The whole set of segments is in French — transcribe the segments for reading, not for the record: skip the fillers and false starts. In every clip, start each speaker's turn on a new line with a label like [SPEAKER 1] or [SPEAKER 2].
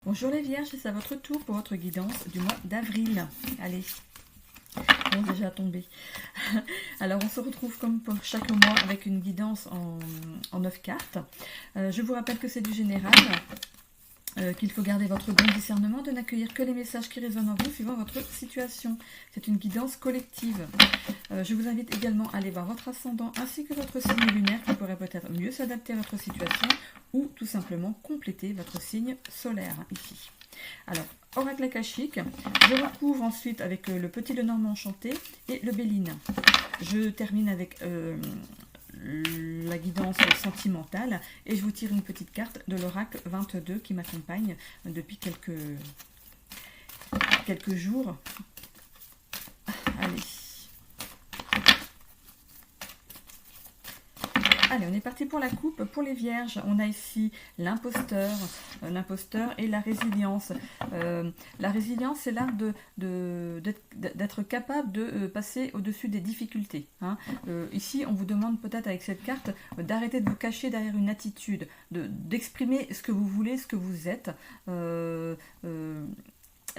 [SPEAKER 1] Bonjour les Vierges, c'est à votre tour pour votre guidance du mois d'avril. Allez, bon déjà tombé. Alors on se retrouve comme pour chaque mois avec une guidance en 9 cartes. Je vous rappelle que c'est du général, qu'il faut garder votre bon discernement, de n'accueillir que les messages qui résonnent en vous suivant votre situation. C'est une guidance collective. Je vous invite également à aller voir votre ascendant ainsi que votre signe lunaire qui pourrait peut-être mieux s'adapter à votre situation ou tout simplement compléter votre signe solaire ici. Alors, oracle akashique, je recouvre ensuite avec le petit Lenormand enchanté et le Béline. Je termine avec la guidance sentimentale et je vous tire une petite carte de l'oracle 22 qui m'accompagne depuis quelques jours. Allez, on est parti pour la coupe. Pour les vierges, on a ici l'imposteur et la résilience. La résilience, c'est l'art d'être capable de passer au-dessus des difficultés. Hein. Ici, on vous demande peut-être avec cette carte d'arrêter de vous cacher derrière une attitude, d'exprimer ce que vous voulez, ce que vous êtes.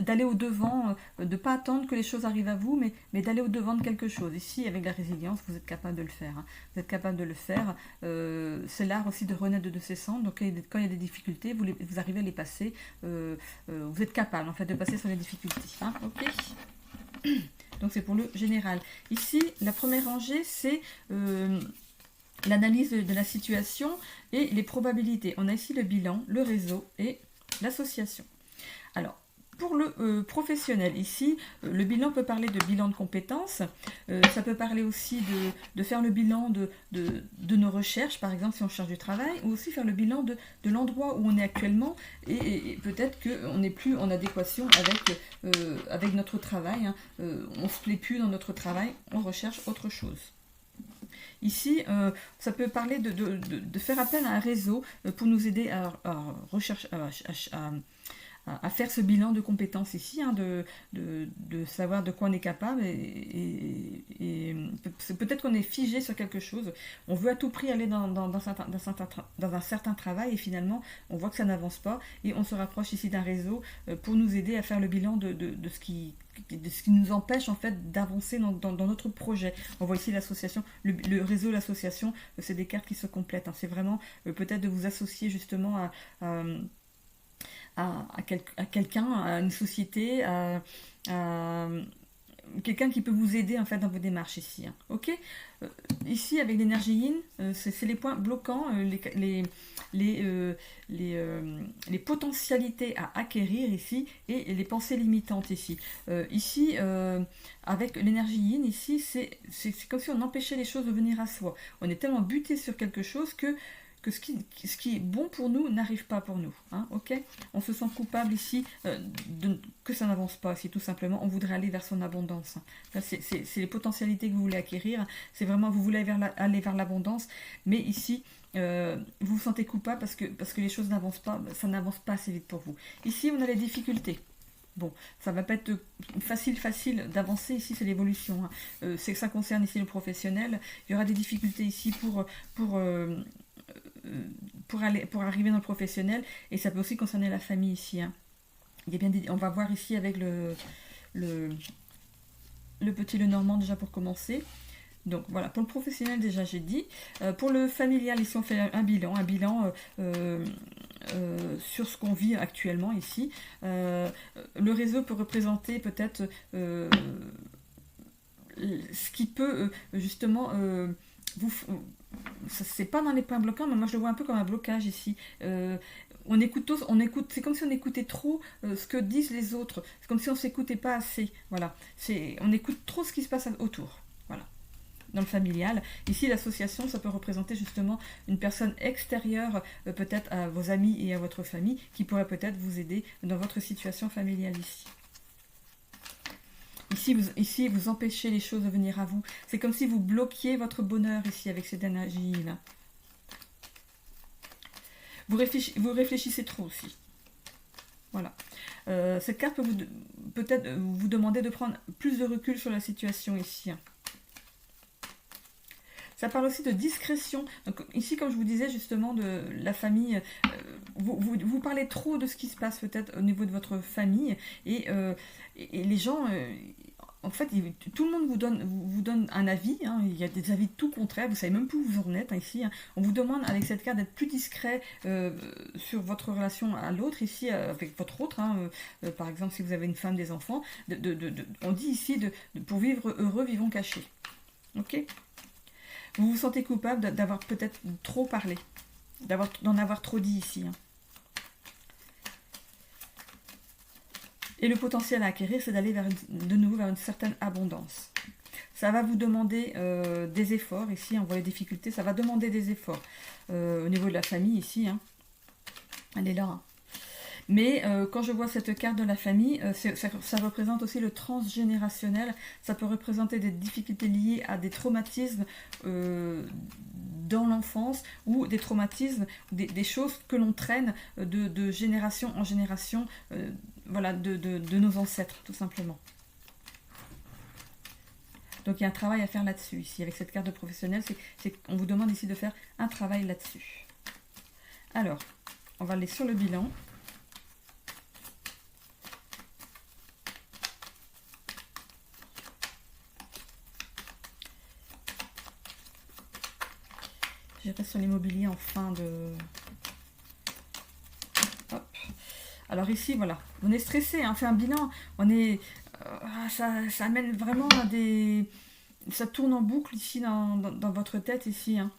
[SPEAKER 1] D'aller au-devant, de ne pas attendre que les choses arrivent à vous, mais d'aller au-devant de quelque chose. Ici, avec la résilience, vous êtes capable de le faire. Hein. Vous êtes capable de le faire. C'est l'art aussi de renaître de ses cendres. Donc, quand il y a des difficultés, vous arrivez à les passer. Vous êtes capable, en fait, de passer sur les difficultés. Hein. Ok. Donc, c'est pour le général. Ici, la première rangée, c'est l'analyse de la situation et les probabilités. On a ici le bilan, le réseau et l'association. Alors, pour le professionnel, ici, le bilan peut parler de bilan de compétences, ça peut parler aussi de faire le bilan de nos recherches, par exemple si on cherche du travail, ou aussi faire le bilan de l'endroit où on est actuellement, et peut-être qu'on n'est plus en adéquation avec notre travail, hein. On ne se plaît plus dans notre travail, on recherche autre chose. Ici, ça peut parler de faire appel à un réseau pour nous aider à rechercher, à faire ce bilan de compétences ici, hein, de savoir de quoi on est capable et peut-être qu'on est figé sur quelque chose, on veut à tout prix aller dans un certain travail et finalement on voit que ça n'avance pas et on se rapproche ici d'un réseau pour nous aider à faire le bilan de ce qui nous empêche en fait d'avancer dans notre projet. On voit ici l'association, le réseau, l'association, c'est des cartes qui se complètent, hein. C'est vraiment peut-être de vous associer justement à quelqu'un, à une société, à quelqu'un qui peut vous aider en fait dans vos démarches ici. Hein. Ok. Ici avec l'énergie yin, c'est les points bloquants, les potentialités à acquérir ici et les pensées limitantes ici. Ici avec l'énergie yin ici, c'est comme si on empêchait les choses de venir à soi. On est tellement buté sur quelque chose que ce qui est bon pour nous n'arrive pas pour nous. Hein, ok. On se sent coupable ici que ça n'avance pas. Si tout simplement on voudrait aller vers son abondance. Hein. C'est les potentialités que vous voulez acquérir. C'est vraiment vous voulez aller vers l'abondance. Mais ici, vous vous sentez coupable parce que les choses n'avancent pas. Ça n'avance pas assez vite pour vous. Ici, on a les difficultés. Bon, ça va pas être facile d'avancer, ici c'est l'évolution. Hein. Ça concerne ici le professionnel. Il y aura des difficultés ici pour arriver dans le professionnel, et ça peut aussi concerner la famille ici. Hein. Il y a bien on va voir ici avec le petit Lenormand déjà pour commencer. Donc voilà, pour le professionnel déjà j'ai dit. Pour le familial ici on fait un bilan sur ce qu'on vit actuellement ici. Le réseau peut représenter peut-être ce qui peut justement c'est pas dans les points bloquants, mais moi je le vois un peu comme un blocage ici. On écoute, c'est comme si on écoutait trop ce que disent les autres. C'est comme si on s'écoutait pas assez. Voilà, on écoute trop ce qui se passe autour. Voilà. Dans le familial. Ici, l'association, ça peut représenter justement une personne extérieure, peut-être à vos amis et à votre famille, qui pourrait peut-être vous aider dans votre situation familiale ici. Ici, vous empêchez les choses de venir à vous. C'est comme si vous bloquiez votre bonheur ici avec cette énergie-là. Vous réfléchissez trop aussi. Voilà. Cette carte peut peut-être vous demander de prendre plus de recul sur la situation ici. Ça parle aussi de discrétion. Donc, ici, comme je vous disais justement de la famille, vous parlez trop de ce qui se passe peut-être au niveau de votre famille et les gens, en fait, tout le monde vous donne un avis. Hein. Il y a des avis tout contraires. Vous savez même plus où vous en êtes, hein, ici. Hein. On vous demande avec cette carte d'être plus discret sur votre relation à l'autre, ici avec votre autre. Hein, par exemple, si vous avez une femme, des enfants, on dit ici pour vivre heureux, vivons cachés. Ok. Vous vous sentez coupable d'avoir peut-être trop parlé, d'en avoir trop dit ici. Hein. Et le potentiel à acquérir, c'est d'aller de nouveau vers une certaine abondance. Ça va vous demander des efforts ici, on voit les difficultés, ça va demander des efforts au niveau de la famille ici. Hein. Elle est là. Hein. Mais quand je vois cette carte de la famille, ça représente aussi le transgénérationnel. Ça peut représenter des difficultés liées à des traumatismes dans l'enfance ou des traumatismes, des choses que l'on traîne de génération en génération, voilà, de nos ancêtres, tout simplement. Donc il y a un travail à faire là-dessus, ici, avec cette carte de professionnel. On vous demande ici de faire un travail là-dessus. Alors, on va aller sur le bilan. Je reste sur l'immobilier en fin de... Hop. Alors ici, voilà, on est stressé, hein, on fait un bilan, on est... ça amène vraiment à des... Ça tourne en boucle ici dans votre tête, ici. Hein.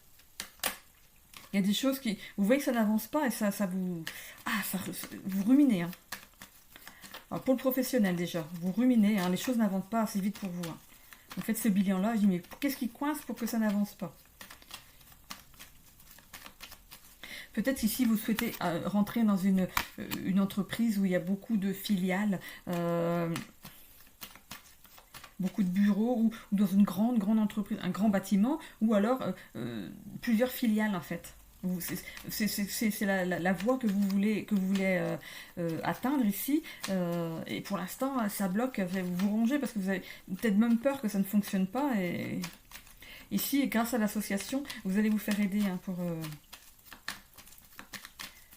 [SPEAKER 1] Il y a des choses qui... Vous voyez que ça n'avance pas et ça vous... vous ruminez. Hein. Alors pour le professionnel déjà, vous ruminez, hein, les choses n'avancent pas assez vite pour vous. Hein. Vous faites ce bilan-là, je dis mais qu'est-ce qui coince pour que ça n'avance pas? Peut-être ici, vous souhaitez rentrer dans une entreprise où il y a beaucoup de filiales, beaucoup de bureaux, ou dans une grande entreprise, un grand bâtiment, ou alors plusieurs filiales en fait. C'est la voie que vous voulez atteindre ici. Et pour l'instant, ça bloque, vous vous rongez parce que vous avez peut-être même peur que ça ne fonctionne pas. Et ici, grâce à l'association, vous allez vous faire aider pour...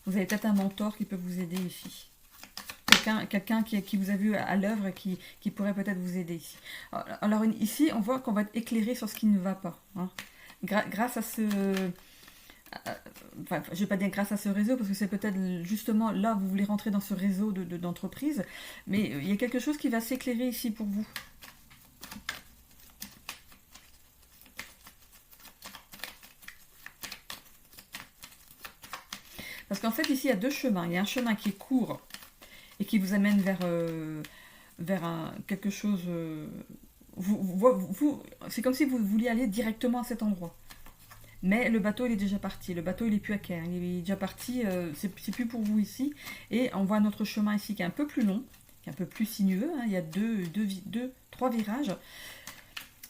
[SPEAKER 1] Vous avez peut-être un mentor qui peut vous aider ici. Quelqu'un qui vous a vu à l'œuvre et qui pourrait peut-être vous aider ici. Alors ici, on voit qu'on va être éclairé sur ce qui ne va pas. Hein. Grâce à ce... Enfin, je ne vais pas dire grâce à ce réseau, parce que c'est peut-être justement là, vous voulez rentrer dans ce réseau d'entreprises. Mais il y a quelque chose qui va s'éclairer ici pour vous. Parce qu'en fait, ici, il y a deux chemins. Il y a un chemin qui est court et qui vous amène vers quelque chose... c'est comme si vous vouliez aller directement à cet endroit. Mais le bateau, il est déjà parti. Le bateau, il n'est plus à quai. Il est déjà parti. C'est plus pour vous ici. Et on voit notre chemin ici qui est un peu plus long, qui est un peu plus sinueux. Hein. Il y a trois virages.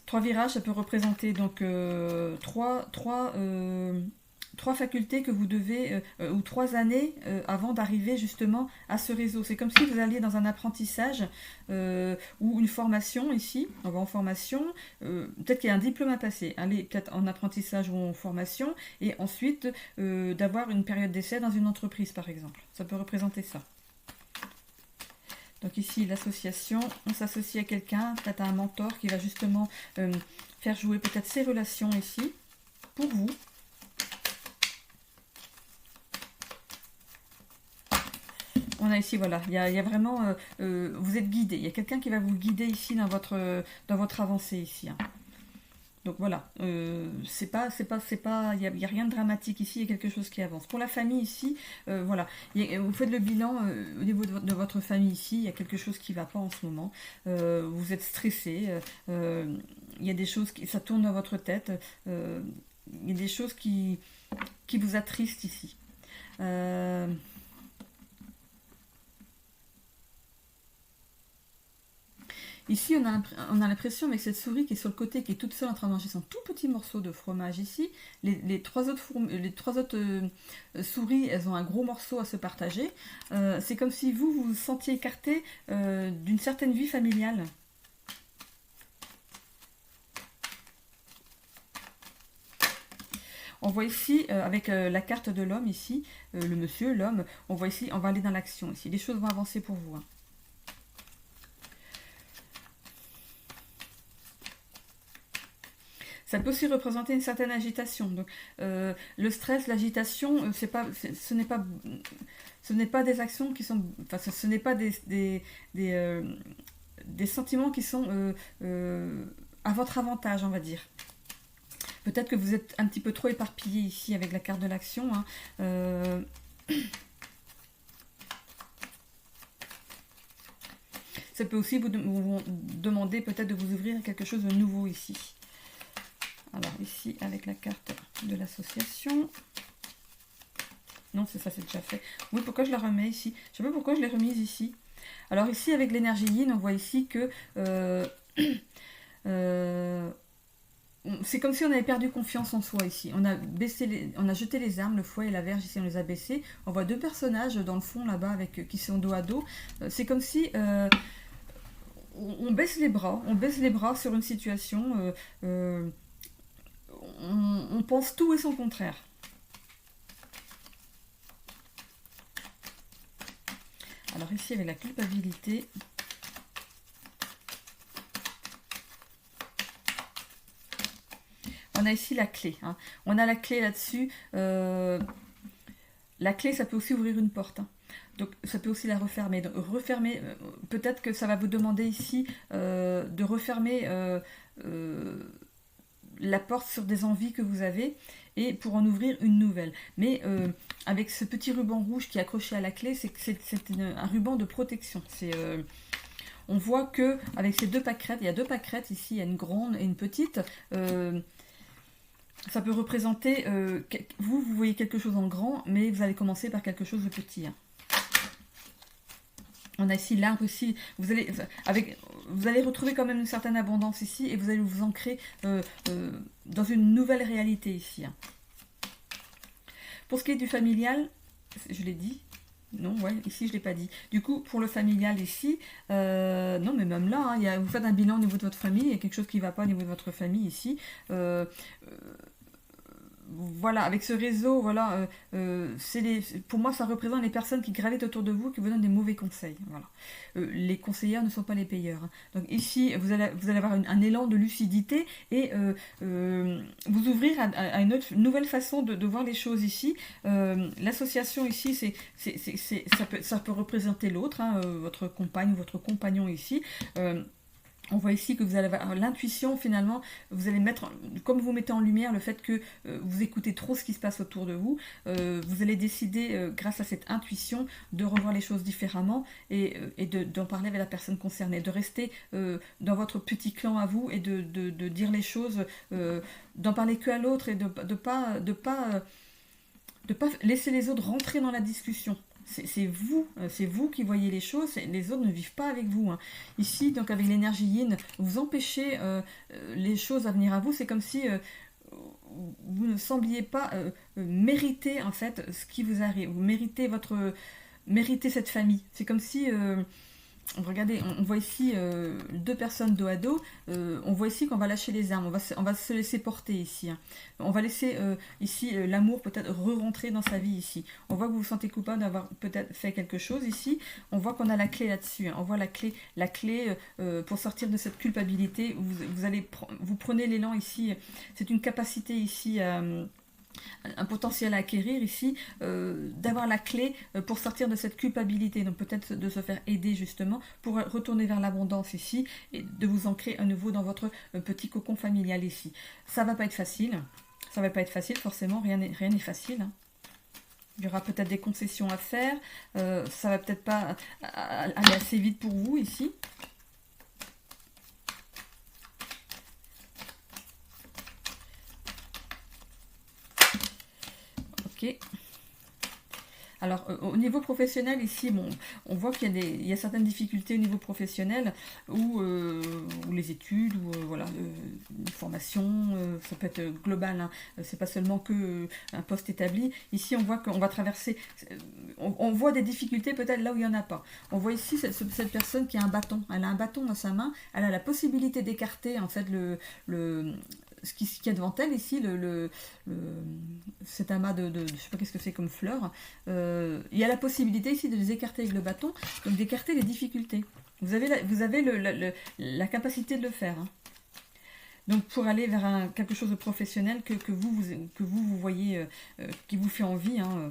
[SPEAKER 1] Trois virages, ça peut représenter donc trois facultés que vous devez, ou 3 années avant d'arriver justement à ce réseau. C'est comme si vous alliez dans un apprentissage ou une formation ici. On va en formation, peut-être qu'il y a un diplôme à passer, aller peut-être en apprentissage ou en formation, et ensuite d'avoir une période d'essai dans une entreprise par exemple. Ça peut représenter ça. Donc ici, l'association, on s'associe à quelqu'un, peut-être à un mentor qui va justement faire jouer peut-être ses relations ici, pour vous. On a ici, voilà, il y a vraiment, vous êtes guidé. Il y a quelqu'un qui va vous guider ici dans votre avancée ici. Hein. Donc voilà, il n'y a rien de dramatique ici, il y a quelque chose qui avance. Pour la famille ici, voilà, vous faites le bilan au niveau de votre famille ici, il y a quelque chose qui ne va pas en ce moment. Vous êtes stressé, il y a des choses ça tourne dans votre tête, il y a des choses qui vous attristent ici. Ici, on a l'impression avec cette souris qui est sur le côté, qui est toute seule en train de manger son tout petit morceau de fromage ici. Les trois autres souris, elles ont un gros morceau à se partager. C'est comme si vous vous sentiez écarté d'une certaine vie familiale. On voit ici, avec la carte de l'homme ici, le monsieur, l'homme, on voit ici, on va aller dans l'action ici. Les choses vont avancer pour vous. Hein. Ça peut aussi représenter une certaine agitation. Donc, le stress, l'agitation, ce n'est pas des actions qui sont... Enfin, ce n'est pas des sentiments qui sont à votre avantage, on va dire. Peut-être que vous êtes un petit peu trop éparpillé ici avec la carte de l'action. Hein. Ça peut aussi vous demander peut-être de vous ouvrir à quelque chose de nouveau ici. Alors ici, avec la carte de l'association. Non, c'est ça, c'est déjà fait. Oui, pourquoi je la remets ici? Je ne sais pas pourquoi je l'ai remise ici. Alors ici, avec l'énergie yin, on voit ici que... c'est comme si on avait perdu confiance en soi ici. On a jeté les armes, le fouet et la verge ici, on les a baissés. On voit deux personnages dans le fond là-bas qui sont dos à dos. C'est comme si... on baisse les bras sur une situation... on pense tout et son contraire. Alors ici, avec la culpabilité, on a ici la clé. Hein. On a la clé là-dessus. La clé, ça peut aussi ouvrir une porte. Hein. Donc ça peut aussi la refermer. Donc, refermer, peut-être que ça va vous demander ici de refermer... la porte sur des envies que vous avez et pour en ouvrir une nouvelle. Mais avec ce petit ruban rouge qui est accroché à la clé, c'est un ruban de protection. On voit que avec ces deux pâquerettes, il y a deux pâquerettes ici, il y a une grande et une petite. Ça peut représenter, vous voyez quelque chose en grand, mais vous allez commencer par quelque chose de petit. Hein. On a ici l'arbre ici. Vous allez retrouver quand même une certaine abondance ici et vous allez vous ancrer dans une nouvelle réalité ici. Hein. Pour ce qui est du familial, je l'ai dit. Non, ouais, ici je ne l'ai pas dit. Du coup, pour le familial ici, non, mais même là, hein, vous faites un bilan au niveau de votre famille, il y a quelque chose qui ne va pas au niveau de votre famille ici. Voilà, avec ce réseau, voilà, pour moi, ça représente les personnes qui gravitent autour de vous, qui vous donnent des mauvais conseils. Voilà. Les conseillers ne sont pas les payeurs. Hein. Donc ici, vous allez avoir un élan de lucidité et vous ouvrir à une nouvelle façon de voir les choses ici. L'association ici, ça peut représenter l'autre, hein, votre compagne ou votre compagnon ici. On voit ici que vous allez avoir l'intuition, finalement, vous allez mettre, comme vous mettez en lumière le fait que vous écoutez trop ce qui se passe autour de vous, vous allez décider, grâce à cette intuition, de revoir les choses différemment et d'en parler avec la personne concernée, de rester dans votre petit clan à vous et de dire les choses, d'en parler que à l'autre et de pas laisser les autres rentrer dans la discussion. C'est vous qui voyez les choses, les autres ne vivent pas avec vous. Hein. Ici, donc avec l'énergie yin, vous empêchez les choses à venir à vous. C'est comme si vous ne sembliez pas mériter en fait ce qui vous arrive. Vous méritez cette famille. C'est comme si... regardez, on voit ici deux personnes dos à dos. On voit ici qu'on va lâcher les armes. On va se laisser porter ici. Hein. On va laisser ici l'amour peut-être re-rentrer dans sa vie ici. On voit que vous vous sentez coupable d'avoir peut-être fait quelque chose ici. On voit qu'on a la clé là-dessus. Hein. On voit la clé pour sortir de cette culpabilité. Vous prenez l'élan ici. C'est une capacité ici... un potentiel à acquérir ici, d'avoir la clé pour sortir de cette culpabilité, donc peut-être de se faire aider justement pour retourner vers l'abondance ici et de vous ancrer à nouveau dans votre petit cocon familial ici. Ça va pas être facile, forcément, rien n'est facile. Hein. Il y aura peut-être des concessions à faire, ça va peut-être pas aller assez vite pour vous ici. Alors, au niveau professionnel, ici, bon, on voit qu'il y a certaines difficultés au niveau professionnel, où les études, ou voilà, une formation, ça peut être global, hein, c'est pas seulement que un poste établi. Ici, on voit qu'on va traverser, on voit des difficultés peut-être là où il n'y en a pas. On voit ici cette personne qui a un bâton, elle a un bâton dans sa main, elle a la possibilité d'écarter en fait ce qu'il y a devant elle ici, cet amas de je ne sais pas qu'est-ce que c'est comme fleurs, il y a la possibilité ici de les écarter avec le bâton, donc d'écarter les difficultés. Vous avez la capacité de le faire. Hein. Donc pour aller vers quelque chose de professionnel que vous voyez, qui vous fait envie, hein,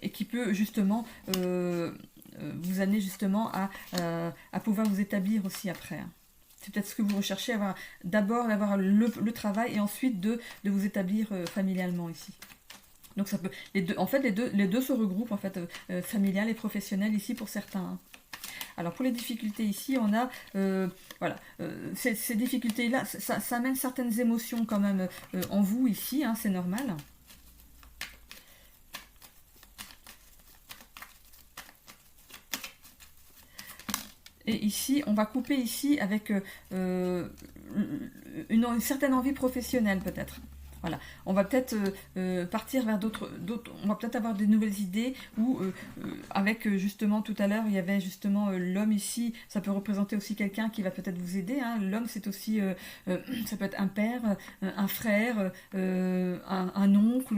[SPEAKER 1] et qui peut justement vous amener justement à pouvoir vous établir aussi après. Hein. C'est peut-être ce que vous recherchez, d'abord d'avoir le travail et ensuite de vous établir familialement ici. Donc ça peut, en fait les deux se regroupent en fait, familial et professionnel ici pour certains. Hein. Alors pour les difficultés ici, on a voilà, ces difficultés-là, ça amène certaines émotions quand même en vous ici, hein, c'est normal. Et ici, on va couper ici avec une certaine envie professionnelle peut-être. Voilà, on va peut-être partir vers d'autres, on va peut-être avoir des nouvelles idées, ou avec justement tout à l'heure, il y avait justement l'homme ici, ça peut représenter aussi quelqu'un qui va peut-être vous aider, hein. L'homme c'est aussi, ça peut être un père, un frère, un oncle,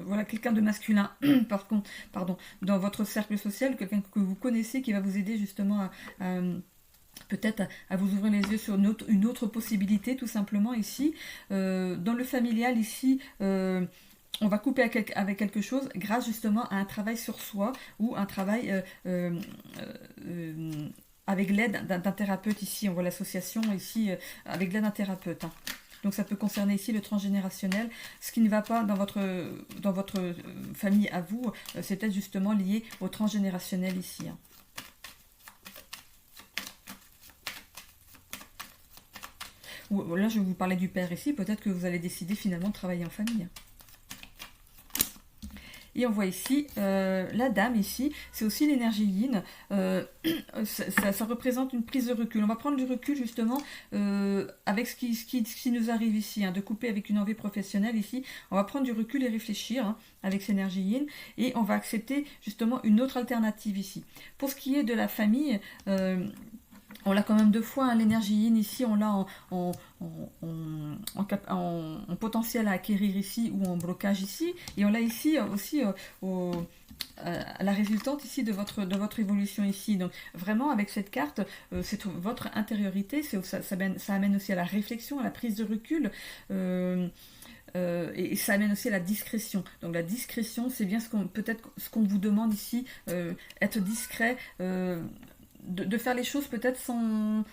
[SPEAKER 1] voilà, quelqu'un de masculin, par contre, pardon, dans votre cercle social, quelqu'un que vous connaissez qui va vous aider justement à peut-être à vous ouvrir les yeux sur une autre possibilité, tout simplement ici. Dans le familial, ici, on va couper avec quelque chose grâce justement à un travail sur soi, ou un travail avec l'aide d'un thérapeute ici. On voit l'association ici avec l'aide d'un thérapeute. Hein. Donc ça peut concerner ici le transgénérationnel. Ce qui ne va pas dans votre famille à vous, c'est peut-être justement lié au transgénérationnel ici. Hein. Ou là, je vais vous parler du père ici. Peut-être que vous allez décider finalement de travailler en famille. Et on voit ici la dame ici. C'est aussi l'énergie yin. Ça représente une prise de recul. On va prendre du recul justement avec ce qui nous arrive ici. Hein, de couper avec une envie professionnelle ici. On va prendre du recul et réfléchir avec cette énergie yin. Et on va accepter justement une autre alternative ici. Pour ce qui est de la famille... on l'a quand même deux fois, hein, l'énergie yin ici, on l'a en potentiel à acquérir ici, ou en blocage ici, et on l'a ici aussi à la résultante ici de votre évolution ici. Donc vraiment avec cette carte, c'est votre intériorité, ça amène aussi à la réflexion, à la prise de recul, et ça amène aussi à la discrétion. Donc la discrétion, c'est bien peut-être ce qu'on vous demande ici, être discret, de faire les choses peut-être sans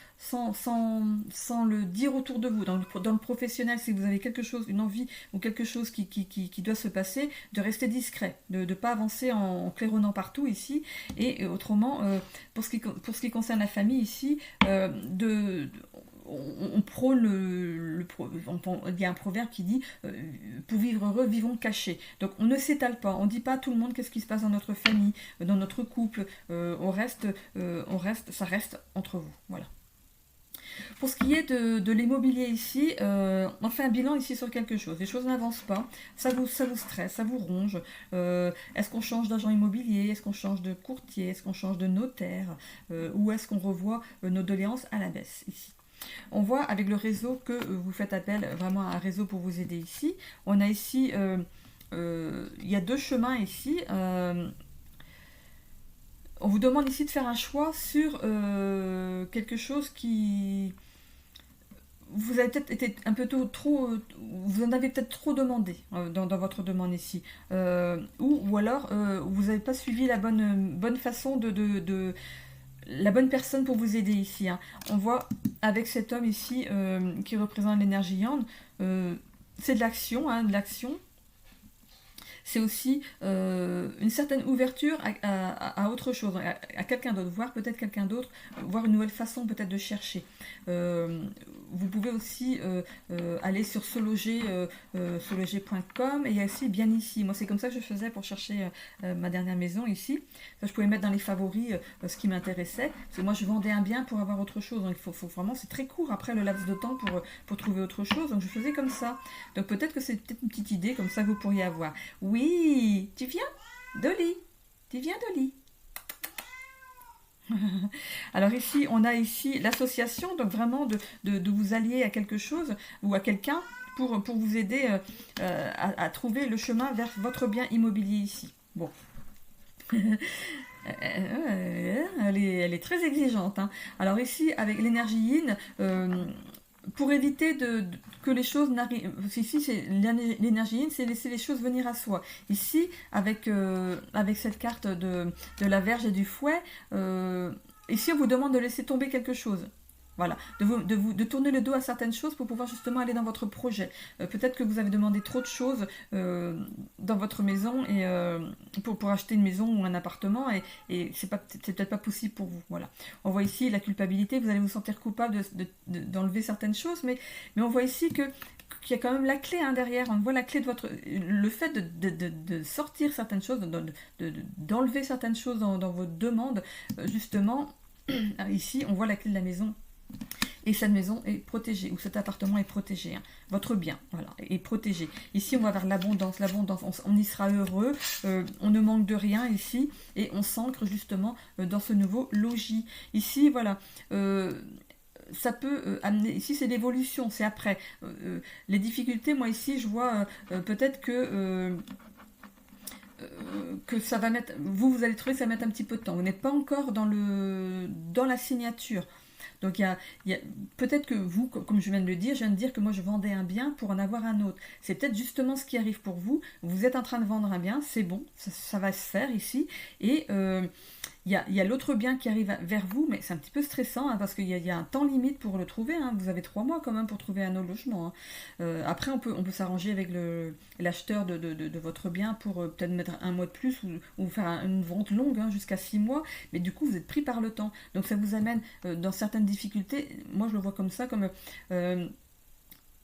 [SPEAKER 1] le dire autour de vous. Dans le professionnel, si vous avez quelque chose, une envie ou quelque chose qui doit se passer, de rester discret, de ne pas avancer en claironnant partout ici. Et autrement, pour ce qui concerne la famille ici, on prône il y a un proverbe qui dit pour vivre heureux, vivons cachés. Donc on ne s'étale pas, on ne dit pas à tout le monde qu'est-ce qui se passe dans notre famille, dans notre couple, ça reste entre vous. Voilà. Pour ce qui est de l'immobilier ici, on fait un bilan ici sur quelque chose. Les choses n'avancent pas, ça vous stresse, ça vous ronge. Est-ce qu'on change d'agent immobilier? Est-ce qu'on change de courtier? Est-ce qu'on change de notaire? Ou est-ce qu'on revoit nos doléances à la baisse ici? On voit avec le réseau que vous faites appel vraiment à un réseau pour vous aider ici. On a ici, il y a deux chemins ici. On vous demande ici de faire un choix sur quelque chose qui... Vous avez peut-être été un peu trop... Vous en avez peut-être trop demandé dans votre demande ici. Ou alors, vous n'avez pas suivi la bonne façon la bonne personne pour vous aider ici. Hein. On voit avec cet homme ici qui représente l'énergie yang, c'est de l'action, hein, de l'action. C'est aussi une certaine ouverture à autre chose, à quelqu'un d'autre, voir peut-être quelqu'un d'autre, voir une nouvelle façon peut-être de chercher. Vous pouvez aussi aller sur sologer.com, et il y a aussi bien ici. Moi c'est comme ça que je faisais pour chercher ma dernière maison ici. Ça, je pouvais mettre dans les favoris ce qui m'intéressait, parce que moi je vendais un bien pour avoir autre chose. Donc il faut vraiment, c'est très court après le laps de temps pour trouver autre chose, donc je faisais comme ça. Donc peut-être que c'est peut-être une petite idée comme ça que vous pourriez avoir. Oui, tu viens, Dolly? Tu viens, Dolly? Alors ici, on a ici l'association, donc vraiment de vous allier à quelque chose ou à quelqu'un pour vous aider à trouver le chemin vers votre bien immobilier ici. Bon. Elle est très exigeante, hein. Alors ici, avec l'énergie yin, pour éviter que les choses n'arrivent... Ici, l'énergie yin, c'est laisser les choses venir à soi. Ici, avec cette carte de la Vierge et du fouet, ici, on vous demande de laisser tomber quelque chose. Voilà, de tourner le dos à certaines choses pour pouvoir justement aller dans votre projet. Peut-être que vous avez demandé trop de choses dans votre maison et pour acheter une maison ou un appartement et c'est peut-être pas possible pour vous. Voilà. On voit ici la culpabilité, vous allez vous sentir coupable d'enlever certaines choses, mais on voit ici qu'il y a quand même la clé derrière. On voit la clé de le fait de sortir certaines choses, d'enlever certaines choses dans vos demandes, justement. Ici, on voit la clé de la maison. Et cette maison est protégée, ou cet appartement est protégé. Hein. Votre bien, voilà, est protégé. Ici, on va vers l'abondance. L'abondance, on y sera heureux. On ne manque de rien ici. Et on s'ancre justement dans ce nouveau logis. Ici, voilà. Ça peut amener... Ici, c'est l'évolution, c'est après. Les difficultés, moi ici, je vois peut-être que ça va mettre... Vous allez trouver que ça va mettre un petit peu de temps. Vous n'êtes pas encore dans la signature. Donc il y a peut-être que vous, comme je viens de le dire, je viens de dire que moi je vendais un bien pour en avoir un autre. C'est peut-être justement ce qui arrive pour vous. Vous êtes en train de vendre un bien, c'est bon, ça va se faire ici. Et il y a l'autre bien qui arrive vers vous, mais c'est un petit peu stressant hein, parce qu'il y a un temps limite pour le trouver. Hein. Vous avez 3 mois quand même pour trouver un autre logement. Hein. Après, on peut s'arranger avec l'acheteur de votre bien pour peut-être mettre un mois de plus ou faire une vente longue hein, jusqu'à 6 mois. Mais du coup, vous êtes pris par le temps. Donc ça vous amène dans certaines difficultés. Moi, je le vois comme ça, comme...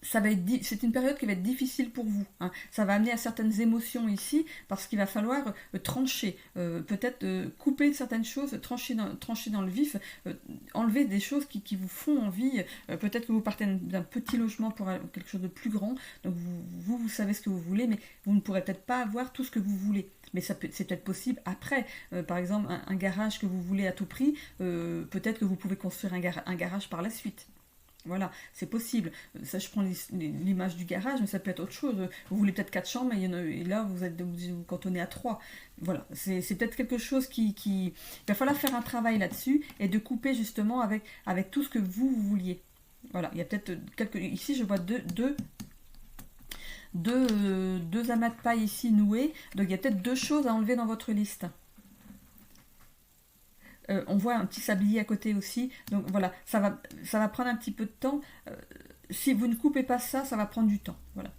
[SPEAKER 1] c'est une période qui va être difficile pour vous. Hein. Ça va amener à certaines émotions ici, parce qu'il va falloir trancher, peut-être couper certaines choses, trancher dans le vif, enlever des choses qui vous font envie. Peut-être que vous partez d'un petit logement pour quelque chose de plus grand, donc vous savez ce que vous voulez, mais vous ne pourrez peut-être pas avoir tout ce que vous voulez. Mais c'est peut-être possible après. Par exemple, un garage que vous voulez à tout prix, peut-être que vous pouvez construire un garage par la suite. Voilà, c'est possible. Ça, je prends l'image du garage, mais ça peut être autre chose. Vous voulez peut-être 4 chambres, et là, vous êtes obligé de vous cantonner à 3. Voilà, c'est peut-être quelque chose il va falloir faire un travail là-dessus et de couper justement avec tout ce que vous vouliez. Voilà, il y a peut-être Ici, je vois deux amas de paille ici noués. Donc, il y a peut-être 2 choses à enlever dans votre liste. On voit un petit sablier à côté aussi. Donc voilà, ça va prendre un petit peu de temps. Si vous ne coupez pas ça, ça va prendre du temps. Voilà.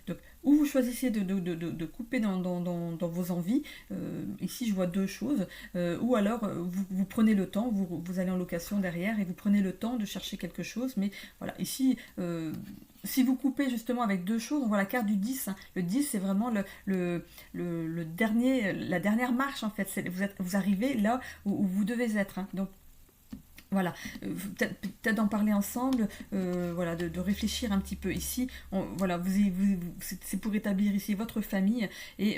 [SPEAKER 1] Donc, ou vous choisissez de couper dans vos envies. Ici, je vois 2 choses. Ou alors, vous prenez le temps, vous allez en location derrière et vous prenez le temps de chercher quelque chose. Mais voilà, ici... si vous coupez justement avec 2 choses, on voit la carte du 10. Hein. Le 10, c'est vraiment la dernière marche en fait. Vous arrivez là où vous devez être. Hein. Donc voilà, peut-être d'en parler ensemble, voilà, de réfléchir un petit peu ici. Voilà, c'est pour établir ici votre famille et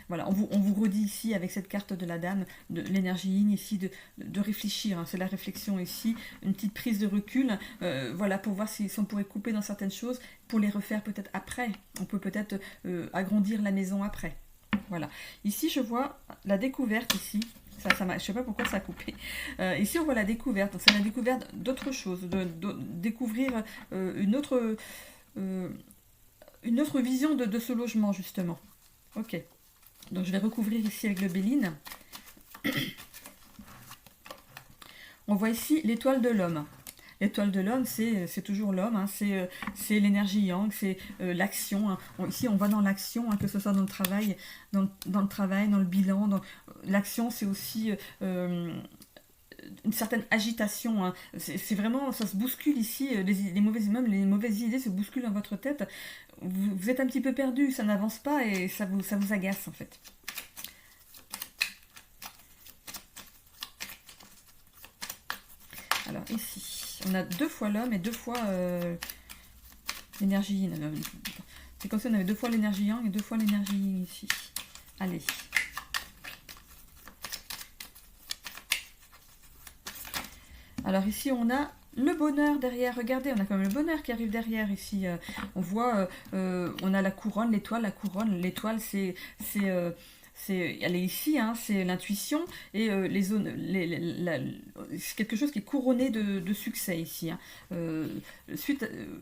[SPEAKER 1] voilà, on vous redit ici avec cette carte de la dame, de l'énergie yin ici, de réfléchir. Hein, c'est la réflexion ici, une petite prise de recul, voilà, pour voir si on pourrait couper dans certaines choses, pour les refaire peut-être après. On peut peut-être agrandir la maison après. Voilà. Ici, je vois la découverte ici. Je ne sais pas pourquoi ça a coupé. Ici, on voit la découverte. Donc, c'est la découverte d'autre chose, de découvrir une autre vision de ce logement, justement. Ok. Donc, je vais recouvrir ici avec le Béline. On voit ici l'étoile de l'homme. L'étoile de l'homme, c'est toujours l'homme, hein, c'est l'énergie yang, c'est l'action. Hein. Ici, on va dans l'action, hein, que ce soit dans le travail, dans le bilan. L'action, c'est aussi une certaine agitation. Hein. C'est vraiment, ça se bouscule ici. Les mauvaises idées se bousculent dans votre tête. Vous êtes un petit peu perdu, ça n'avance pas et ça vous agace en fait. Alors ici, on a 2 fois l'homme et 2 fois l'énergie yin. C'est comme si on avait 2 fois l'énergie yang et 2 fois l'énergie yin ici. Allez. Alors ici, on a le bonheur derrière. Regardez, on a quand même le bonheur qui arrive derrière ici. On voit, on a la couronne, l'étoile. La couronne, l'étoile, elle est ici, hein, c'est l'intuition et les zones, c'est quelque chose qui est couronné de succès ici. Hein.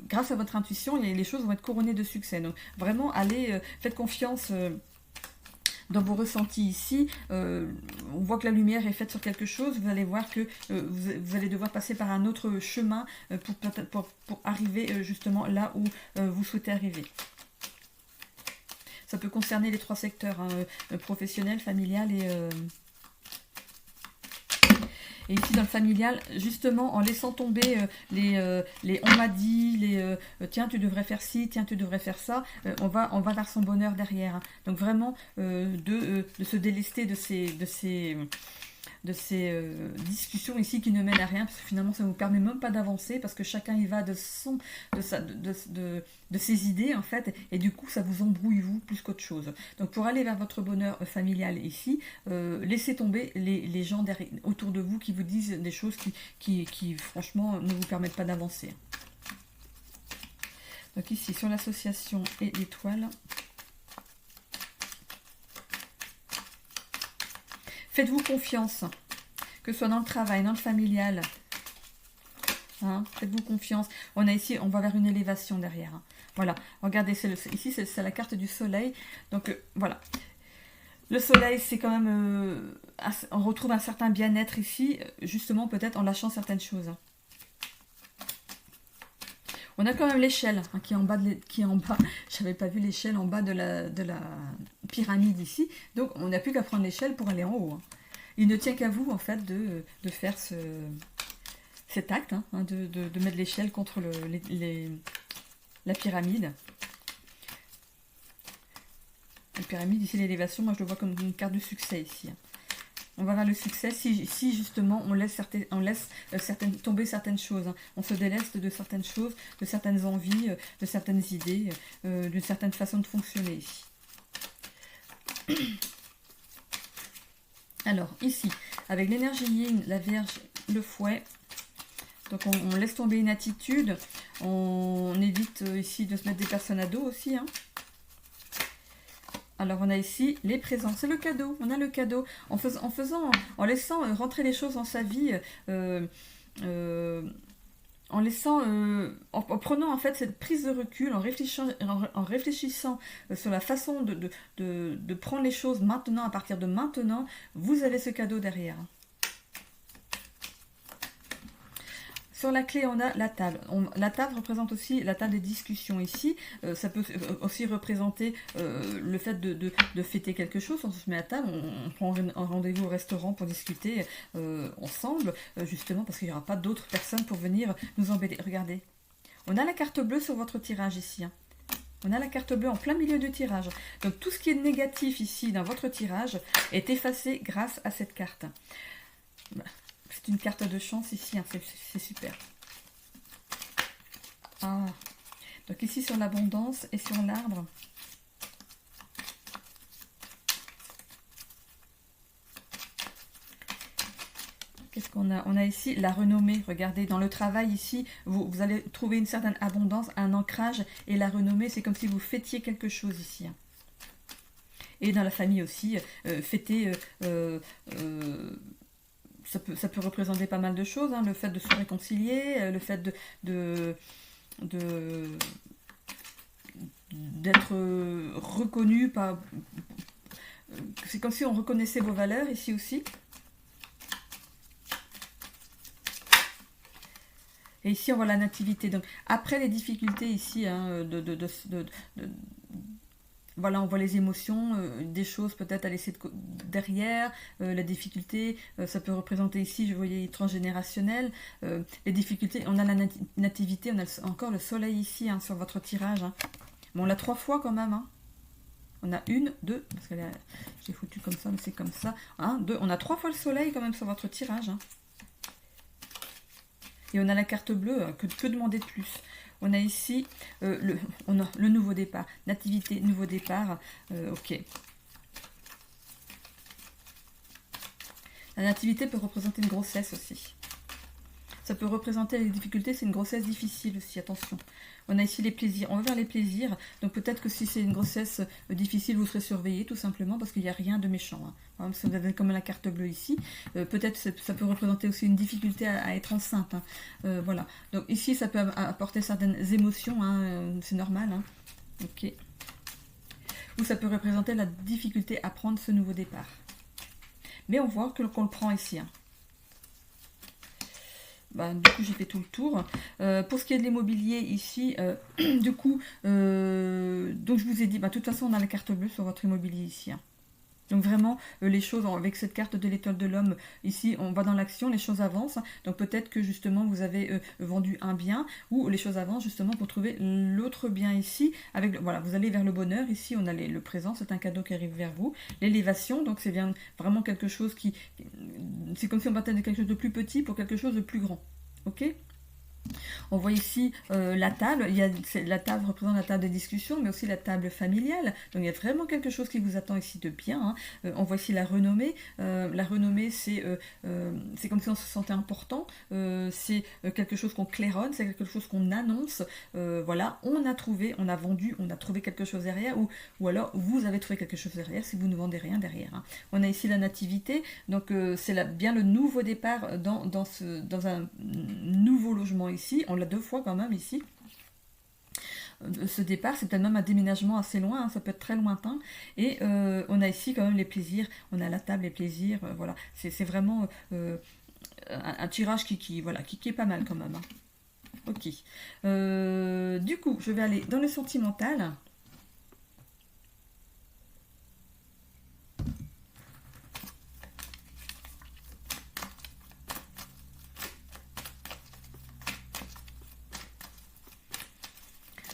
[SPEAKER 1] Grâce à votre intuition, les choses vont être couronnées de succès. Donc vraiment, allez, faites confiance. Dans vos ressentis ici, on voit que la lumière est faite sur quelque chose, vous allez voir que vous allez devoir passer par un autre chemin pour arriver justement là où vous souhaitez arriver. Ça peut concerner les 3 secteurs, hein, professionnel, familial et ici dans le familial, justement en laissant tomber les on m'a dit, tiens tu devrais faire ci, tiens tu devrais faire ça, on va vers son bonheur derrière. Hein. Donc vraiment de se délester de ces discussions ici qui ne mènent à rien, parce que finalement ça ne vous permet même pas d'avancer, parce que chacun y va de ses idées en fait, et du coup ça vous embrouille vous plus qu'autre chose. Donc pour aller vers votre bonheur familial ici, laissez tomber les gens autour de vous qui vous disent des choses qui franchement ne vous permettent pas d'avancer. Donc ici sur l'association et l'étoile, faites-vous confiance, que ce soit dans le travail, dans le familial. Hein, faites-vous confiance. On a ici, on va vers une élévation derrière. Hein. Voilà, regardez, ici c'est la carte du soleil. Donc voilà. Le soleil, c'est quand même... on retrouve un certain bien-être ici, justement peut-être en lâchant certaines choses. On a quand même l'échelle hein, qui est en bas. J'avais pas vu l'échelle en bas de la pyramide ici. Donc on n'a plus qu'à prendre l'échelle pour aller en haut. Hein. Il ne tient qu'à vous en fait de faire cet acte, hein, de mettre l'échelle contre la pyramide. La pyramide ici, l'élévation, moi je le vois comme une carte de succès ici. Hein. On va vers le succès si justement on laisse tomber certaines choses. Hein. On se déleste de certaines choses, de certaines envies, de certaines idées, d'une certaine façon de fonctionner ici. Alors ici, avec l'énergie yin, la Vierge, le fouet, donc on laisse tomber une attitude, on évite ici de se mettre des personnes à dos aussi. Hein. Alors on a ici les présents, c'est le cadeau, on a le cadeau, en laissant rentrer les choses dans sa vie, en prenant en fait cette prise de recul, en réfléchissant sur la façon de prendre les choses maintenant, à partir de maintenant, vous avez ce cadeau derrière. Sur la clé, on a la table. La table représente aussi la table des discussions ici. Ça peut aussi représenter le fait de fêter quelque chose. On se met à table, on prend un rendez-vous au restaurant pour discuter ensemble, justement parce qu'il n'y aura pas d'autres personnes pour venir nous embêter. Regardez, on a la carte bleue sur votre tirage ici. Hein. On a la carte bleue en plein milieu du tirage. Donc tout ce qui est négatif ici dans votre tirage est effacé grâce à cette carte. C'est une carte de chance ici, hein, c'est super. Ah. Donc ici sur l'abondance et sur l'arbre. Qu'est-ce qu'on a? On a ici la renommée. Regardez, dans le travail ici, vous allez trouver une certaine abondance, un ancrage. Et la renommée, c'est comme si vous fêtiez quelque chose ici. Hein. Et dans la famille aussi, fêter... ça peut représenter pas mal de choses, hein, le fait de se réconcilier, le fait d'être reconnu par... C'est comme si on reconnaissait vos valeurs ici aussi. Et ici, on voit la nativité. Donc, après les difficultés ici, hein, voilà, on voit les émotions, des choses peut-être à laisser derrière, la difficulté, ça peut représenter ici, je voyais transgénérationnel, les difficultés, on a la nativité, on a encore le soleil ici hein, sur votre tirage. Hein. Bon, on l'a 3 fois quand même. Hein. On a 1, 2, parce que là, j'ai foutu comme ça, mais c'est comme ça. 1, 2, on a 3 fois le soleil quand même sur votre tirage. Hein. Et on a la carte bleue, que demander de plus? On a ici on a le nouveau départ, nativité, nouveau départ, ok. La nativité peut représenter une grossesse aussi. ça peut représenter les difficultés, c'est une grossesse difficile aussi, attention. On a ici les plaisirs, on va vers les plaisirs, donc peut-être que si c'est une grossesse difficile, vous serez surveillé tout simplement parce qu'il n'y a rien de méchant. Hein. Si vous avez comme la carte bleue ici, peut-être ça peut représenter aussi une difficulté à être enceinte. Hein. Voilà, donc ici ça peut apporter certaines émotions, hein, c'est normal. Hein. Ok. Ou ça peut représenter la difficulté à prendre ce nouveau départ. Mais on voit qu'on le prend ici. Hein. Du coup, j'ai fait tout le tour. Pour ce qui est de l'immobilier, ici, du coup, donc je vous ai dit, de toute façon, on a la carte bleue sur votre immobilier ici. Hein. Donc vraiment, les choses, avec cette carte de l'étoile de l'homme, ici, on va dans l'action, les choses avancent. Donc peut-être que justement, vous avez vendu un bien, ou les choses avancent justement pour trouver l'autre bien ici. Voilà, vous allez vers le bonheur. Ici, on a le présent, c'est un cadeau qui arrive vers vous. L'élévation, donc c'est bien vraiment quelque chose qui... C'est comme si on partait de quelque chose de plus petit pour quelque chose de plus grand. Ok ? On voit ici la table, la table représente la table de discussion, mais aussi la table familiale. Donc il y a vraiment quelque chose qui vous attend ici de bien. Hein. On voit ici la renommée. La renommée, c'est comme si on se sentait important. C'est quelque chose qu'on claironne, c'est quelque chose qu'on annonce. Voilà, on a trouvé, on a vendu, on a trouvé quelque chose derrière, ou alors vous avez trouvé quelque chose derrière si vous ne vendez rien derrière. Hein. On a ici la nativité, donc c'est bien le nouveau départ dans un nouveau logement ici, on l'a 2 fois quand même ici. Ce départ, c'est peut-être même un déménagement assez loin, hein, ça peut être très lointain. Et on a ici quand même les plaisirs, on a la table, les plaisirs, voilà. C'est vraiment un tirage qui est pas mal quand même. Hein. Ok. Du coup, je vais aller dans le sentimental.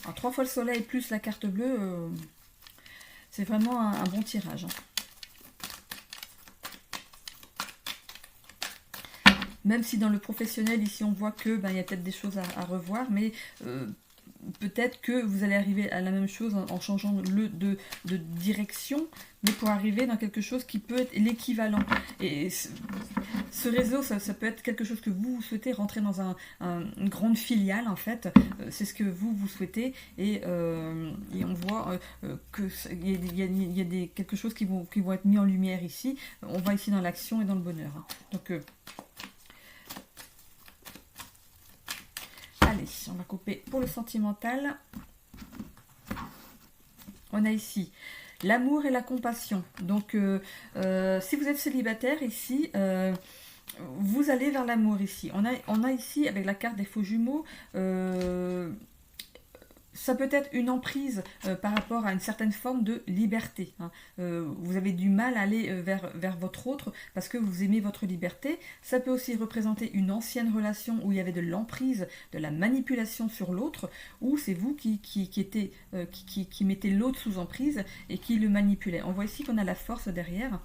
[SPEAKER 1] Alors, 3 fois le soleil plus la carte bleue, c'est vraiment un bon tirage. Hein. Même si dans le professionnel, ici, on voit que il y a peut-être des choses à revoir, mais peut-être que vous allez arriver à la même chose en changeant de direction, mais pour arriver dans quelque chose qui peut être l'équivalent. Et ce réseau, ça peut être quelque chose que vous souhaitez rentrer dans une grande filiale, en fait. C'est ce que vous souhaitez. Et on voit qu'il y a quelque chose qui vont être mis en lumière ici. On va ici dans l'action et dans le bonheur. Hein. Donc... allez, on va couper pour le sentimental. On a ici l'amour et la compassion. Donc, si vous êtes célibataire ici, vous allez vers l'amour ici. On a ici, avec la carte des faux jumeaux, ça peut être une emprise par rapport à une certaine forme de liberté. Hein. Vous avez du mal à aller vers votre autre parce que vous aimez votre liberté. Ça peut aussi représenter une ancienne relation où il y avait de l'emprise, de la manipulation sur l'autre, ou c'est vous qui mettez l'autre sous emprise et qui le manipulez. On voit ici qu'on a la force derrière,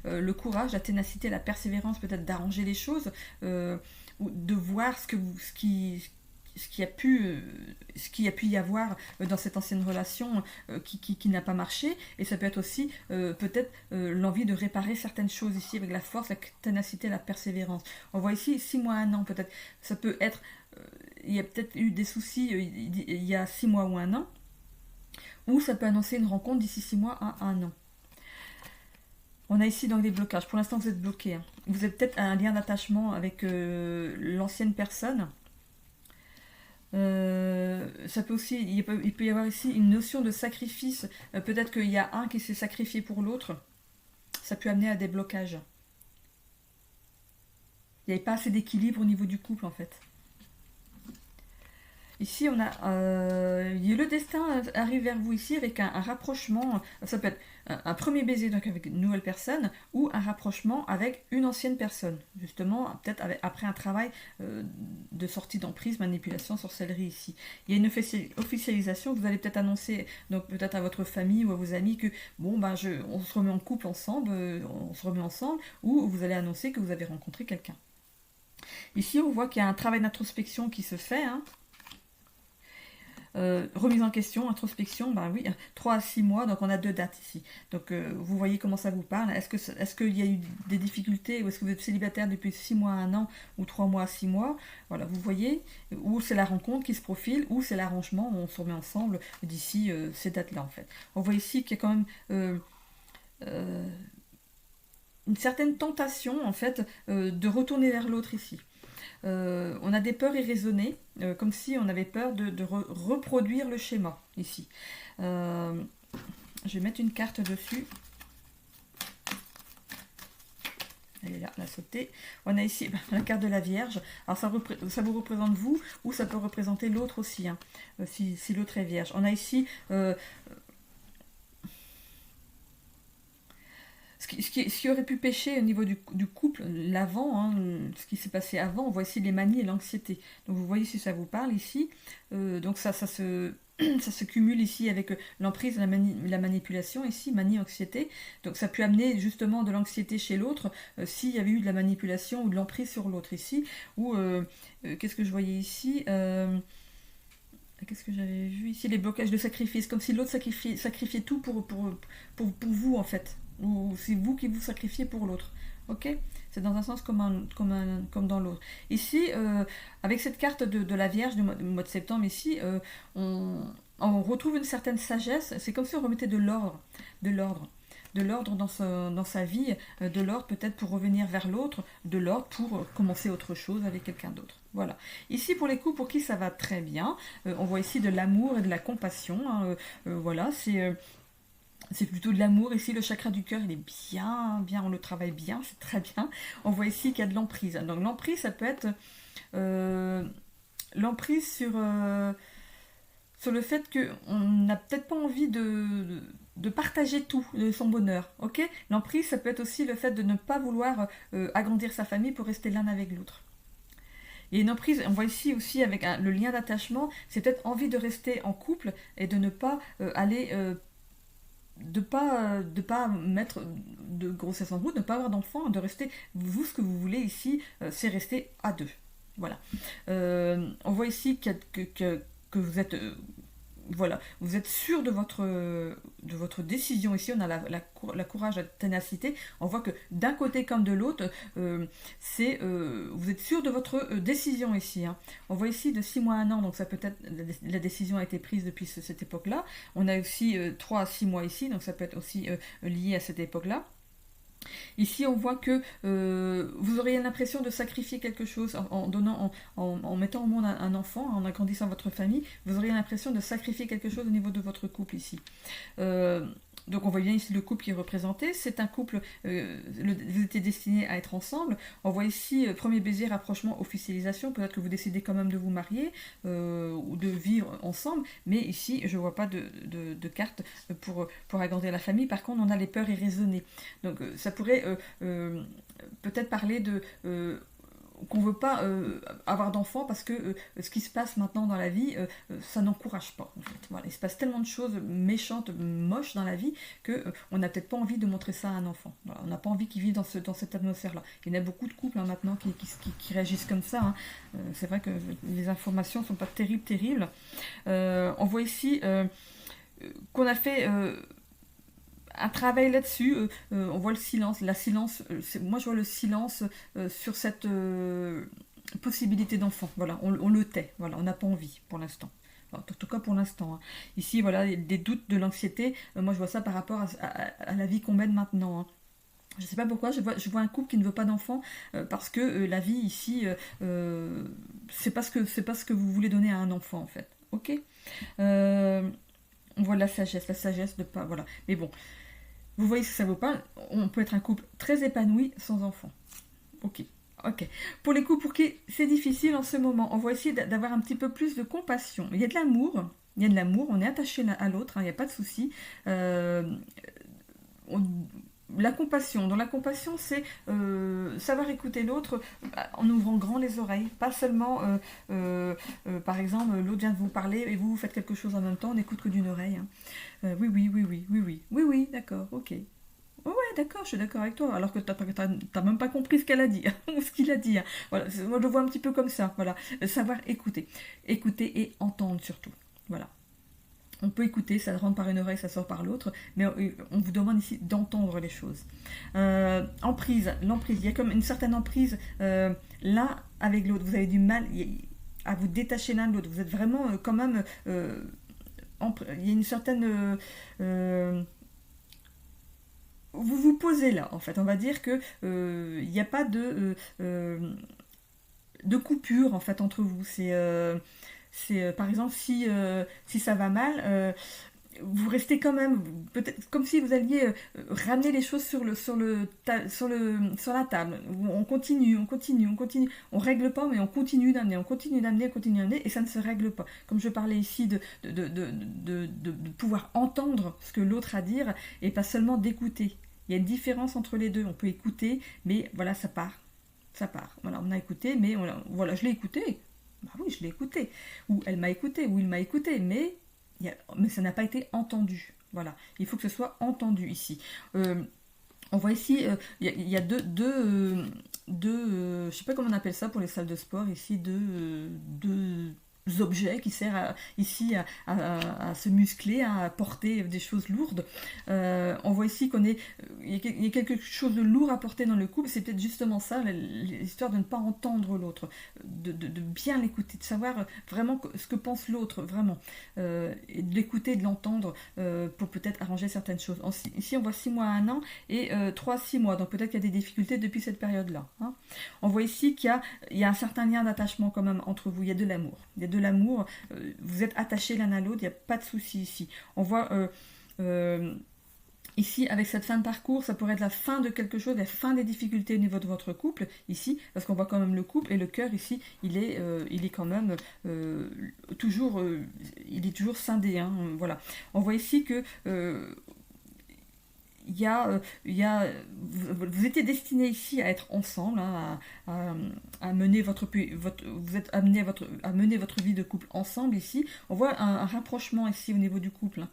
[SPEAKER 1] le courage, la ténacité, la persévérance peut-être d'arranger les choses, ou de voir ce qu'il y a pu y avoir dans cette ancienne relation qui n'a pas marché, et ça peut être aussi peut-être l'envie de réparer certaines choses ici avec la force, la ténacité, la persévérance. On voit ici 6 mois, 1 an peut-être, ça peut être, il y a peut-être eu des soucis il y a 6 mois ou 1 an, ou ça peut annoncer une rencontre d'ici 6 mois à 1 an. On a ici donc des blocages, pour l'instant vous êtes bloqué, hein. Vous avez peut-être un lien d'attachement avec l'ancienne personne. Ça peut aussi, il peut y avoir ici une notion de sacrifice. Peut-être qu'il y a un qui s'est sacrifié pour l'autre. Ça peut amener à des blocages. Il n'y avait pas assez d'équilibre au niveau du couple en fait. Ici, on a le destin arrive vers vous ici avec un rapprochement. Ça peut être un premier baiser donc avec une nouvelle personne ou un rapprochement avec une ancienne personne. Justement, peut-être après un travail de sortie d'emprise, manipulation, sorcellerie ici. Il y a une officialisation que vous allez peut-être annoncer donc peut-être à votre famille ou à vos amis que bon on se remet en couple ensemble, ou vous allez annoncer que vous avez rencontré quelqu'un. Ici, on voit qu'il y a un travail d'introspection qui se fait. Hein. Remise en question, introspection, ben oui, 3 à 6 mois, donc on a 2 dates ici. Donc vous voyez comment ça vous parle. Est-ce qu'il y a eu des difficultés, ou est-ce que vous êtes célibataire depuis 6 mois à 1 an, ou 3 mois à 6 mois? Voilà, vous voyez, ou c'est la rencontre qui se profile, ou c'est l'arrangement, on se remet ensemble d'ici ces dates-là en fait. On voit ici qu'il y a quand même euh, une certaine tentation en fait de retourner vers l'autre ici. On a des peurs irraisonnées, comme si on avait peur de reproduire le schéma ici. Je vais mettre une carte dessus. Elle est là, la sautée. On a ici la carte de la Vierge. Alors ça vous représente vous, ou ça peut représenter l'autre aussi, hein, si l'autre est Vierge. On a ici ce qui aurait pu pêcher au niveau du couple, l'avant, hein, ce qui s'est passé avant, on voit ici les manies et l'anxiété. Donc vous voyez si ça vous parle ici. Donc ça se cumule ici avec l'emprise, la manipulation ici, manie, anxiété. Donc ça peut amener justement de l'anxiété chez l'autre s'il y avait eu de la manipulation ou de l'emprise sur l'autre ici. Ou qu'est-ce que je voyais ici Qu'est-ce que j'avais vu ici? Les blocages de sacrifice, comme si l'autre sacrifiait tout pour vous en fait. Ou c'est vous qui vous sacrifiez pour l'autre. Ok? C'est dans un sens comme dans l'autre. Ici, avec cette carte de la Vierge du mois de septembre, ici, on retrouve une certaine sagesse. C'est comme si on remettait de l'ordre. De l'ordre dans sa vie, de l'ordre peut-être pour revenir vers l'autre, de l'ordre pour commencer autre chose avec quelqu'un d'autre. Voilà. Ici, pour les couples pour qui ça va très bien, on voit ici de l'amour et de la compassion. Hein, voilà, c'est plutôt de l'amour. Ici, le chakra du cœur, il est bien, on le travaille bien, c'est très bien. On voit ici qu'il y a de l'emprise. Donc l'emprise, ça peut être l'emprise sur le fait qu'on n'a peut-être pas envie de partager tout de son bonheur. Ok? L'emprise, ça peut être aussi le fait de ne pas vouloir agrandir sa famille pour rester l'un avec l'autre. Et une emprise, on voit ici aussi avec le lien d'attachement, c'est peut-être envie de rester en couple et de ne pas aller... de pas mettre de grossesse en route, de ne pas avoir d'enfant, de rester, vous, ce que vous voulez ici, c'est rester à deux. Voilà. On voit ici que vous êtes... voilà, vous êtes sûr de votre décision ici. On a la courage, la ténacité. On voit que d'un côté comme de l'autre, vous êtes sûr de votre décision ici. Hein. On voit ici de 6 mois à 1 an, donc ça peut être la décision a été prise depuis cette époque-là. On a aussi 3 à 6 mois ici, donc ça peut être aussi lié à cette époque-là. Ici, on voit que vous auriez l'impression de sacrifier quelque chose en mettant au monde un enfant, en agrandissant votre famille. Vous auriez l'impression de sacrifier quelque chose au niveau de votre couple ici. Donc on voit bien ici le couple qui est représenté. C'est un couple, vous étiez destinés à être ensemble. On voit ici premier baiser, rapprochement, officialisation. Peut-être que vous décidez quand même de vous marier ou de vivre ensemble. Mais ici, je ne vois pas de carte pour agrandir la famille. Par contre, on a les peurs irraisonnées. Donc ça pourrait peut-être parler de... qu'on ne veut pas avoir d'enfants parce que ce qui se passe maintenant dans la vie, ça n'encourage pas. En fait. Voilà, il se passe tellement de choses méchantes, moches dans la vie qu'on n'a peut-être pas envie de montrer ça à un enfant. Voilà, on n'a pas envie qu'il vive dans cette atmosphère-là. Il y en a beaucoup de couples hein, maintenant qui réagissent comme ça. Hein. C'est vrai que les informations ne sont pas terribles. On voit ici qu'on a fait... un travail là-dessus, on voit le silence, moi je vois le silence sur cette possibilité d'enfant, voilà, on le tait, voilà, on n'a pas envie pour l'instant. En tout cas pour l'instant. Hein. Ici, voilà, des doutes, de l'anxiété, moi je vois ça par rapport à la vie qu'on mène maintenant. Hein. Je ne sais pas pourquoi, je vois un couple qui ne veut pas d'enfant parce que la vie ici, c'est pas ce que vous voulez donner à un enfant en fait. Ok. On voit la sagesse de pas, voilà. Mais bon. Vous voyez ce que ça vaut pas. On peut être un couple très épanoui sans enfant. Ok. Pour les couples pour qui c'est difficile en ce moment, on va essayer d'avoir un petit peu plus de compassion. Il y a de l'amour. On est attaché à l'autre, hein, il n'y a pas de souci. La compassion. Dans la compassion, c'est savoir écouter l'autre en ouvrant grand les oreilles. Pas seulement, par exemple, l'autre vient de vous parler et vous faites quelque chose en même temps, on n'écoute que d'une oreille. Hein. Oui, d'accord, ok. Oh ouais, d'accord, je suis d'accord avec toi, alors que t'as même pas compris ce qu'elle a dit, ou ce qu'il a dit. Hein. Voilà, moi je le vois un petit peu comme ça, voilà. Savoir écouter. Écouter et entendre surtout. Voilà. On peut écouter, ça rentre par une oreille, ça sort par l'autre, mais on vous demande ici d'entendre les choses. Emprise, l'emprise, il y a comme une certaine emprise l'un avec l'autre. Vous avez du mal à vous détacher l'un de l'autre. Vous êtes vraiment quand même... il y a une certaine... vous vous posez là, en fait. On va dire que il n'y a pas de coupure, en fait, entre vous. C'est par exemple, si ça va mal, vous restez quand même, peut-être comme si vous alliez ramener les choses sur la table. On continue, on continue, on continue. On règle pas, mais on continue d'amener, on continue d'amener, on continue d'amener, et ça ne se règle pas. Comme je parlais ici de pouvoir entendre ce que l'autre a à dire, et pas seulement d'écouter. Il y a une différence entre les deux. On peut écouter, mais voilà, ça part. Ça part. Voilà, on a écouté, mais voilà, je l'ai écouté. Bah oui, je l'ai écouté. Ou elle m'a écouté, ou il m'a écouté, mais ça n'a pas été entendu. Voilà, il faut que ce soit entendu ici. On voit ici, il y a deux je sais pas comment on appelle ça pour les salles de sport, ici, deux objets qui servent ici à se muscler, à porter des choses lourdes. On voit ici il y a quelque chose de lourd à porter dans le couple. C'est peut-être justement ça, l'histoire de ne pas entendre l'autre, de bien l'écouter, de savoir vraiment ce que pense l'autre, vraiment, et de l'écouter, de l'entendre pour peut-être arranger certaines choses. Ici, on voit 6 mois à 1 an et 3 à 6 mois, donc peut-être qu'il y a des difficultés depuis cette période-là. Hein. On voit ici qu'il y a un certain lien d'attachement quand même entre vous, il y a de l'amour. Il y a de l'amour, vous êtes attachés l'un à l'autre, il n'y a pas de souci ici. On voit ici, avec cette fin de parcours, ça pourrait être la fin de quelque chose, la fin des difficultés au niveau de votre couple, ici, parce qu'on voit quand même le couple, et le cœur ici, il est quand même toujours scindé. Hein, voilà. On voit ici que vous étiez destinés ici à être ensemble, hein, à mener vous êtes amenés à mener votre vie de couple ensemble ici. On voit un rapprochement ici au niveau du couple. Hein.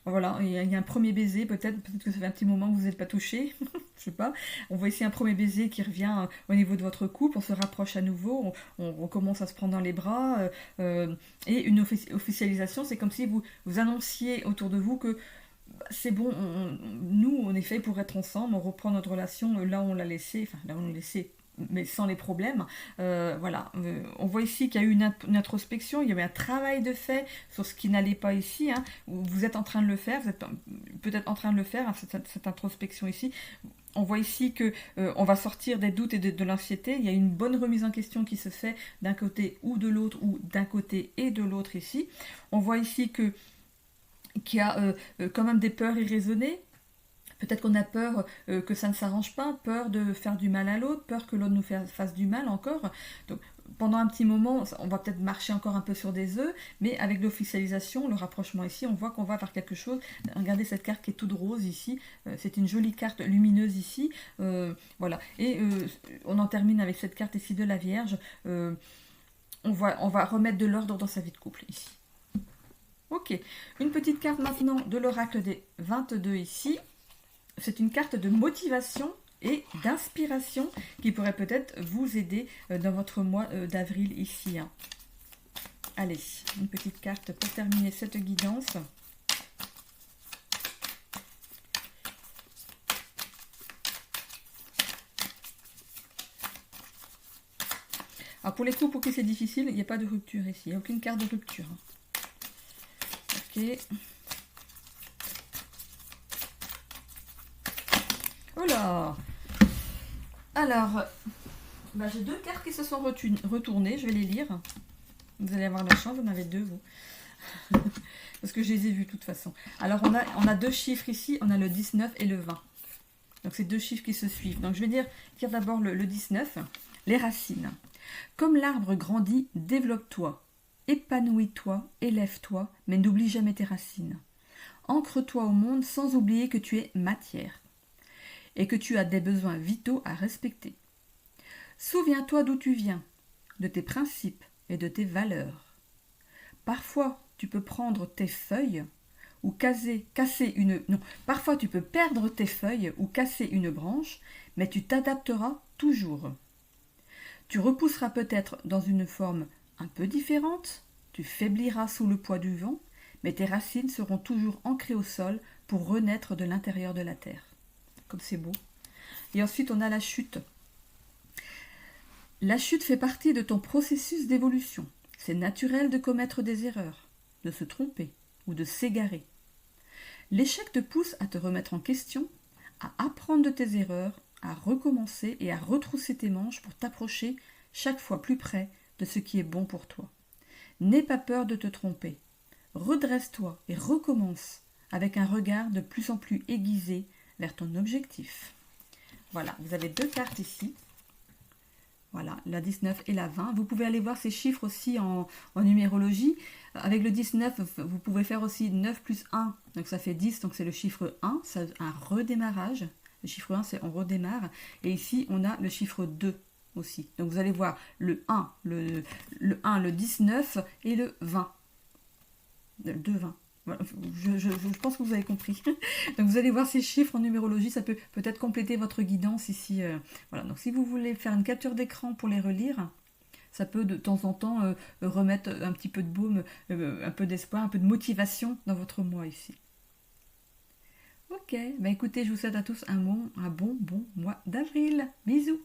[SPEAKER 1] Voilà, il y a un premier baiser, peut-être que ça fait un petit moment que vous n'êtes pas touché, je sais pas. On voit ici un premier baiser qui revient au niveau de votre couple, on se rapproche à nouveau, on commence à se prendre dans les bras, et une officialisation, c'est comme si vous annonciez autour de vous que c'est bon, nous on est fait pour être ensemble, on reprend notre relation là où on l'a laissé, enfin là où on l'a laissé, mais sans les problèmes. Voilà, on voit ici qu'il y a eu une introspection, il y avait un travail de fait sur ce qui n'allait pas ici. Hein, vous êtes en train de le faire, vous êtes peut-être en train de le faire, hein, cette introspection ici. On voit ici que on va sortir des doutes et de l'anxiété. Il y a une bonne remise en question qui se fait d'un côté ou de l'autre, ou d'un côté et de l'autre ici. On voit ici qu'il y a quand même des peurs irraisonnées. Peut-être qu'on a peur que ça ne s'arrange pas, peur de faire du mal à l'autre, peur que l'autre nous fasse du mal encore. Donc, pendant un petit moment, on va peut-être marcher encore un peu sur des œufs, mais avec l'officialisation, le rapprochement ici, on voit qu'on va vers quelque chose. Regardez cette carte qui est toute rose ici, c'est une jolie carte lumineuse ici. Voilà. Et on en termine avec cette carte ici de la Vierge. On va remettre de l'ordre dans sa vie de couple ici. Ok, une petite carte maintenant de l'oracle des 22 ici. C'est une carte de motivation et d'inspiration qui pourrait peut-être vous aider dans votre mois d'avril ici. Hein. Allez, une petite carte pour terminer cette guidance. Alors pour les couples pour qui c'est difficile, il n'y a pas de rupture ici, il n'y a aucune carte de rupture. Ok. Oula. Alors, j'ai 2 cartes qui se sont retournées, je vais les lire. Vous allez avoir la chance, vous en avez 2, vous. Parce que je les ai vus de toute façon. Alors, on a 2 chiffres ici, on a le 19 et le 20. Donc, c'est 2 chiffres qui se suivent. Donc, je vais dire d'abord le 19, les racines. Comme l'arbre grandit, développe-toi, épanouis-toi, élève-toi, mais n'oublie jamais tes racines. Ancre-toi au monde sans oublier que tu es matière et que tu as des besoins vitaux à respecter. Souviens-toi d'où tu viens, de tes principes et de tes valeurs. Parfois, tu peux prendre tes feuilles ou parfois tu peux perdre tes feuilles ou casser une branche, mais tu t'adapteras toujours. Tu repousseras peut-être dans une forme un peu différente, Tu faibliras sous le poids du vent, mais tes racines seront toujours ancrées au sol pour renaître de l'intérieur de la terre. Comme c'est beau. Et ensuite, on a la chute. La chute fait partie de ton processus d'évolution. C'est naturel de commettre des erreurs, de se tromper ou de s'égarer. L'échec te pousse à te remettre en question, à apprendre de tes erreurs, à recommencer et à retrousser tes manches pour t'approcher chaque fois plus près de ce qui est bon pour toi. N'aie pas peur de te tromper. Redresse-toi et recommence avec un regard de plus en plus aiguisé vers ton objectif. Voilà, vous avez 2 cartes ici. Voilà, la 19 et la 20. Vous pouvez aller voir ces chiffres aussi en numérologie. Avec le 19, vous pouvez faire aussi 9 plus 1, donc ça fait 10, donc c'est le chiffre 1, c'est un redémarrage. Le chiffre 1, c'est on redémarre. Et ici, on a le chiffre 2 aussi. Donc vous allez voir le 1, le 1, le 19 et le 20. Le 2, 20. Voilà, je pense que vous avez compris. Donc vous allez voir ces chiffres en numérologie, ça peut peut-être compléter votre guidance ici. Voilà, donc si vous voulez faire une capture d'écran pour les relire, ça peut de temps en temps remettre un petit peu de baume, un peu d'espoir, un peu de motivation dans votre mois ici. Ok, bah écoutez, je vous souhaite à tous un bon mois d'avril. Bisous.